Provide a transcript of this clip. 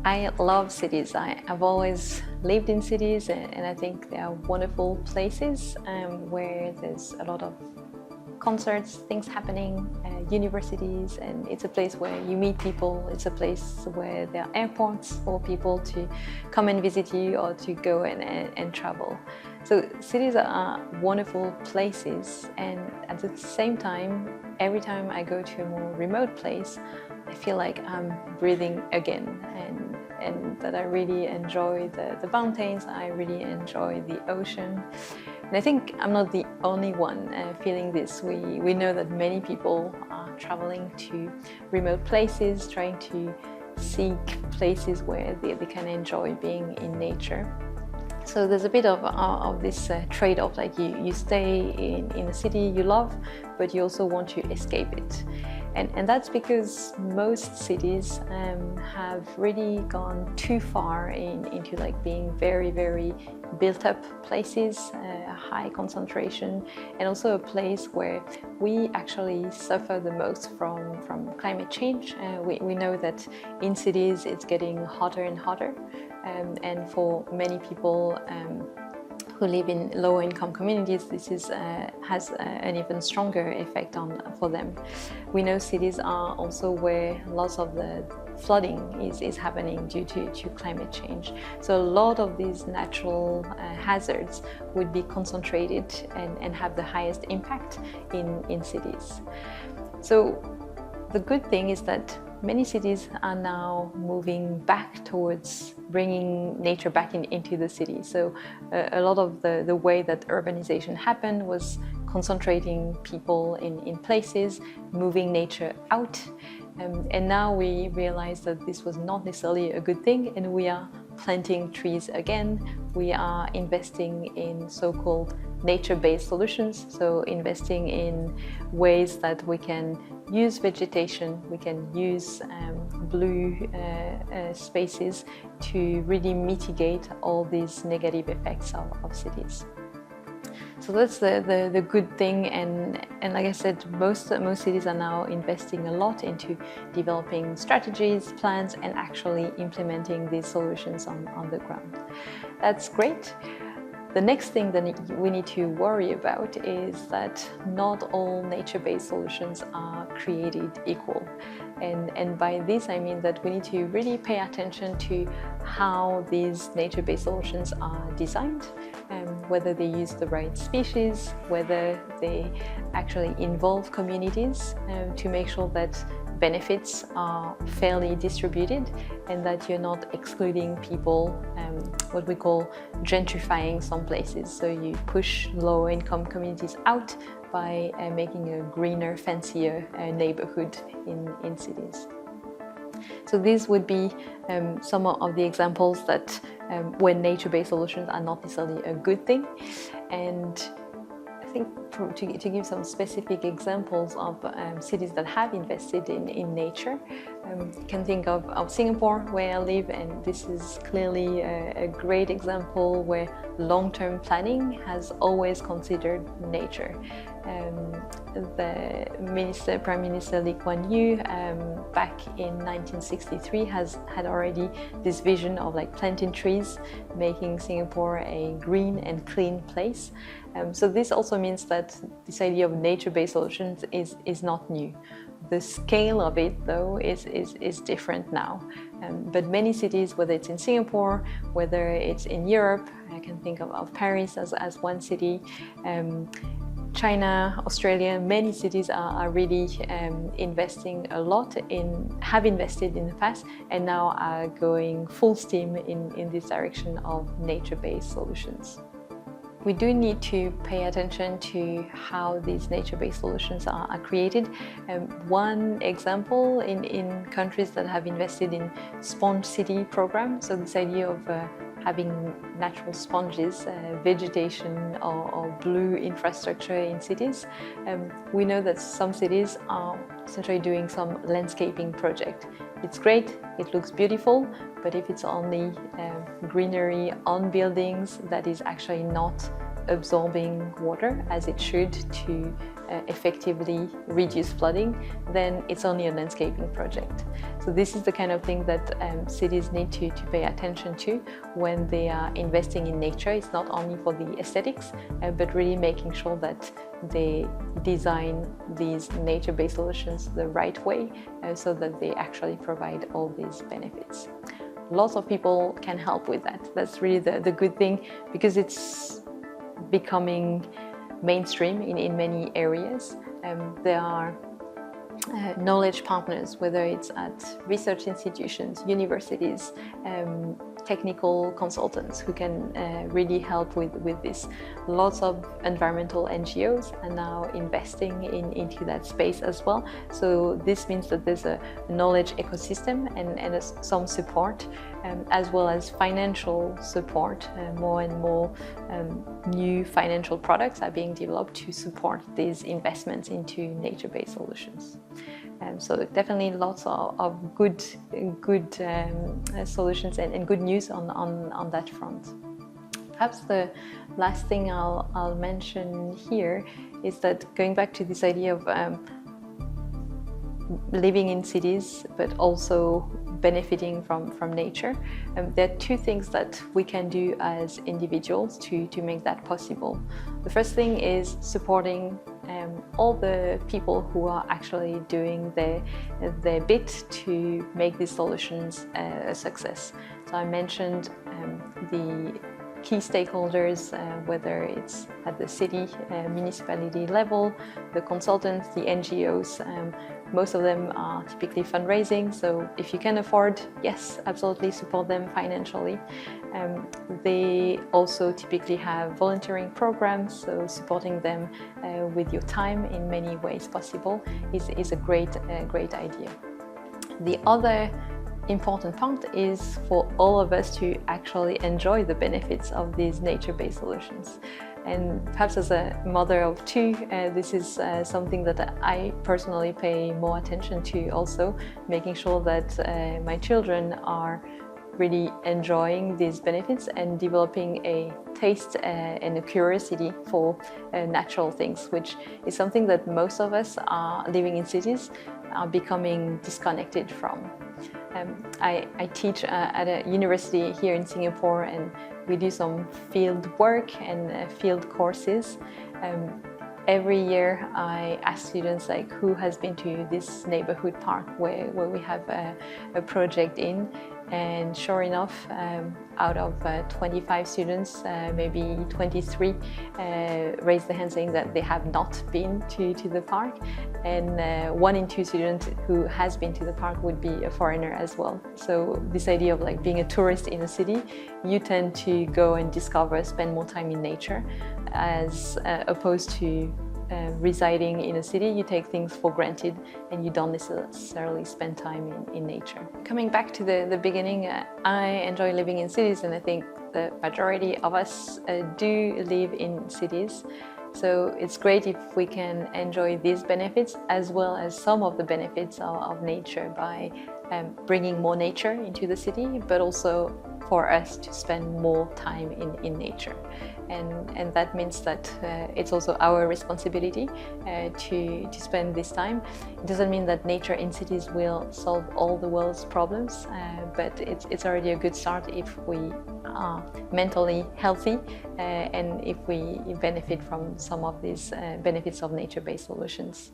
I love cities. I've always lived in cities, and I think they are wonderful places where there's a lot of concerts, things happening, universities, and it's a place where you meet people. It's a place where there are airports for people to come and visit you or to go and travel. So cities are wonderful places, and at the same time, every time I go to a more remote place, I feel like I'm breathing again, and that I really enjoy the mountains, I really enjoy the ocean. And I think I'm not the only one feeling this. We know that many people are traveling to remote places, trying to seek places where they can enjoy being in nature. So there's a bit of this trade-off, like you stay in a city you love, but you also want to escape it. And that's because most cities have really gone too far into like being very, very built up places, high concentration, and also a place where we actually suffer the most from climate change. We know that in cities it's getting hotter and hotter, and for many people who live in lower income communities, this has an even stronger effect for them. We know cities are also where lots of the flooding is happening due to climate change. So a lot of these natural hazards would be concentrated and have the highest impact in cities. So the good thing is that many cities are now moving back towards bringing nature back into the city. So a lot of the way that urbanization happened was concentrating people in places, moving nature out. And now we realize that this was not necessarily a good thing, and we are planting trees again. We are investing in so-called nature-based solutions, so investing in ways that we can use vegetation, we can use blue spaces to really mitigate all these negative effects of cities. So that's the good thing, and like I said, most cities are now investing a lot into developing strategies, plans, and actually implementing these solutions on the ground. That's great. The next thing that we need to worry about is that not all nature-based solutions are created equal. And by this I mean that we need to really pay attention to how these nature-based solutions are designed, whether they use the right species, whether they actually involve communities to make sure that benefits are fairly distributed and that you're not excluding people, what we call gentrifying some places. So you push lower income communities out by making a greener, fancier neighborhood in cities. So these would be some of the examples that when nature-based solutions are not necessarily a good thing. And I think to give some specific examples of cities that have invested in nature, you can think of Singapore, where I live, and this is clearly a great example where long-term planning has always considered nature. The Prime Minister Lee Kuan Yew back in 1963 had already this vision of like planting trees, making Singapore a green and clean place. So this also means that this idea of nature-based solutions is not new. The scale of it, though, is different now. But many cities, whether it's in Singapore, whether it's in Europe, I can think of Paris as one city, China, Australia, many cities are really investing a lot have invested in the past, and now are going full steam in this direction of nature-based solutions. We do need to pay attention to how these nature-based solutions are created. One example in countries that have invested in sponge city programs, so this idea of having natural sponges, vegetation or blue infrastructure in cities. We know that some cities are essentially doing some landscaping project. It's great, it looks beautiful, but if it's only greenery on buildings that is actually not absorbing water as it should to effectively reduce flooding, then it's only a landscaping project. So this is the kind of thing that cities need to pay attention to when they are investing in nature. It's not only for the aesthetics, but really making sure that they design these nature-based solutions the right way so that they actually provide all these benefits. Lots of people can help with that. That's really the good thing, because it's becoming mainstream in many areas. There are knowledge partners, whether it's at research institutions, universities, technical consultants who can really help with this. Lots of environmental NGOs are now investing into that space as well. So this means that there's a knowledge ecosystem and some support, as well as financial support. More and more new financial products are being developed to support these investments into nature-based solutions. So definitely lots of good solutions and good news on that front. Perhaps the last thing I'll mention here is that, going back to this idea of living in cities but also benefiting from nature, there are two things that we can do as individuals to make that possible. The first thing is supporting all the people who are actually doing their bit to make these solutions a success. So I mentioned the key stakeholders, whether it's at the city, municipality level, the consultants, the NGOs. Most of them are typically fundraising, so if you can afford, yes, absolutely support them financially. They also typically have volunteering programs, so supporting them with your time in many ways possible is a great idea. The other important part is for all of us to actually enjoy the benefits of these nature-based solutions. And perhaps as a mother of two, this is something that I personally pay more attention to, also making sure that my children are really enjoying these benefits and developing a taste and a curiosity for natural things, which is something that most of us are living in cities are becoming disconnected from. I teach at a university here in Singapore, and we do some field work and field courses. Every year I ask students, like, who has been to this neighborhood park where we have a project in, and sure enough, out of 25 students, maybe 23 raise their hand saying that they have not been to the park, and 1 in 2 students who has been to the park would be a foreigner as well. So this idea of like being a tourist in a city, you tend to go and discover, spend more time in nature, as opposed to residing in a city. You take things for granted and you don't necessarily spend time in nature. Coming back to the beginning, I enjoy living in cities, and I think the majority of us do live in cities. So it's great if we can enjoy these benefits as well as some of the benefits of nature by bringing more nature into the city, but also for us to spend more time in nature. And that means that it's also our responsibility to spend this time. It doesn't mean that nature in cities will solve all the world's problems, but it's already a good start if we are mentally healthy and if we benefit from some of these benefits of nature-based solutions.